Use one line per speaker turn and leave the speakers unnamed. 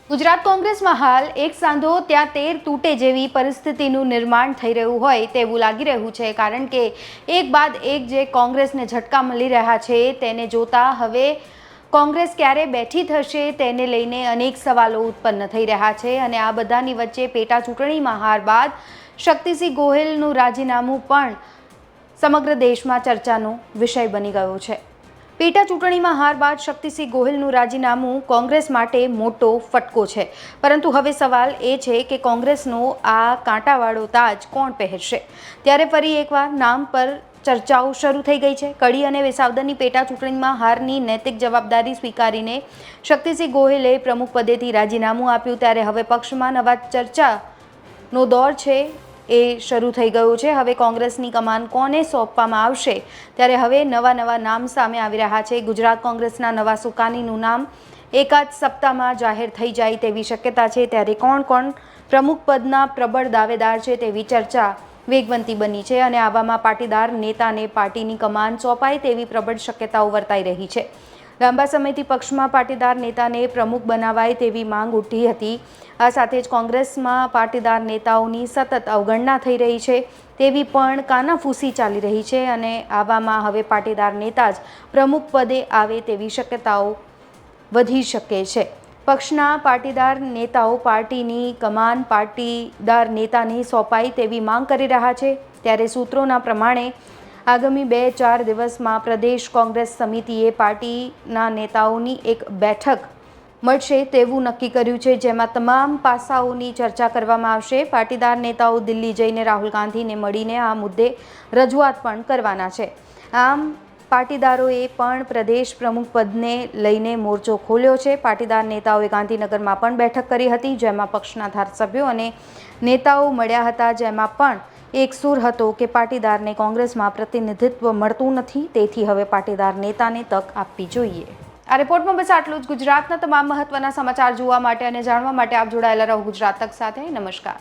ગુજરાત કોંગ્રેસમાં હાલ એક સાંધો ત્યાં તેર તૂટે જેવી પરિસ્થિતિનું નિર્માણ થઈ રહ્યું હોય તેવું લાગી રહ્યું છે, કારણ કે એક બાદ એક જે કોંગ્રેસને ઝટકા મળી રહ્યા છે તેને જોતા હવે કોંગ્રેસ ક્યારે બેઠી થશે તેને લઈને અનેક સવાલો ઉત્પન્ન થઈ રહ્યા છે। અને આ બધાની વચ્ચે પેટા ચૂંટણીમાં હાર બાદ શક્તિસિંહ ગોહિલનું રાજીનામું પણ સમગ્ર દેશમાં ચર્ચાનો વિષય બની ગયો છે। પેટા ચૂંટણીમાં હાર બાદ શક્તિસિંહ ગોહિલનું રાજીનામું કોંગ્રેસ માટે મોટો ફટકો છે, પરંતુ હવે સવાલ એ છે કે કોંગ્રેસનો આ કાંટાવાળો તાજ કોણ પહેરશે? ત્યારે ફરી એકવાર નામ પર ચર્ચાઓ શરૂ થઈ ગઈ છે। કડી અને વિસાવદરની પેટા ચૂંટણીમાં હારની નૈતિક જવાબદારી સ્વીકારીને શક્તિસિંહ ગોહિલે પ્રમુખ પદેથી રાજીનામું આપ્યું, ત્યારે હવે પક્ષમાં નવા ચર્ચાનો દોર છે એ શરૂ થઈ ગયો છે। હવે કોંગ્રેસની કમાન કોને સોંપવામાં આવશે ત્યારે હવે નવા નામ સામે આવી રહ્યા છે। ગુજરાત કોંગ્રેસના નવા સુકાનીનું નામ એકાદ સપ્તાહમાં જાહેર થઈ જાય તેવી શક્યતા છે, ત્યારે કોણ પ્રમુખ પદના પ્રબળ દાવેદાર છે તેવી ચર્ચા વેગવંતી બની છે। અને આવામાં પાટીદાર નેતાને પાર્ટીની કમાન સોંપાય તેવી પ્રબળ શક્યતાઓ વર્તાઈ રહી છે। લાંબા સમયથી પક્ષમાં પાટીદાર નેતાને પ્રમુખ બનાવાય તેવી માંગ ઉઠી હતી। આ સાથે જ કોંગ્રેસમાં પાટીદાર નેતાઓની સતત અવગણના થઈ રહી છે તેવી પણ કાનાફૂસી ચાલી રહી છે, અને આવામાં હવે પાટીદાર નેતા જ પ્રમુખ પદે આવે તેવી શક્યતાઓ વધી શકે છે। પક્ષના પાટીદાર નેતાઓ પાર્ટીની કમાન પાટીદાર નેતાને સોંપાય તેવી માંગ કરી રહ્યા છે, ત્યારે સૂત્રોના પ્રમાણે આગામી 2-4 દિવસમાં પ્રદેશ કોંગ્રેસ સમિતિએ પાર્ટીના નેતાઓની એક બેઠક મળશે તેવું નક્કી કર્યું છે, જેમાં તમામ પાસાઓની ચર્ચા કરવામાં આવશે। પાટીદાર નેતાઓ દિલ્હી જઈને રાહુલ ગાંધીને મળીને આ મુદ્દે રજૂઆત પણ કરવાના છે। આમ પાટીદારોએ પણ પ્રદેશ પ્રમુખ પદને લઈને મોરચો ખોલ્યો છે। પાટીદાર નેતાઓએ ગાંધીનગરમાં પણ બેઠક કરી હતી, જેમાં પક્ષના ધારાસભ્યો અને નેતાઓ મળ્યા હતા, જેમાં પણ એક સૂર હતો કે પાટીદારને કોંગ્રેસમાં પ્રતિનિધિત્વ મળતું નથી, તેથી હવે પાટીદાર નેતાને તક આપવી જોઈએ। આ રિપોર્ટમાં બસ આટલું જ। ગુજરાતના તમામ મહત્વના સમાચાર જોવા માટે અને જાણવા માટે આપ જોડાયેલા રહો ગુજરાત તક સાથે। નમસ્કાર।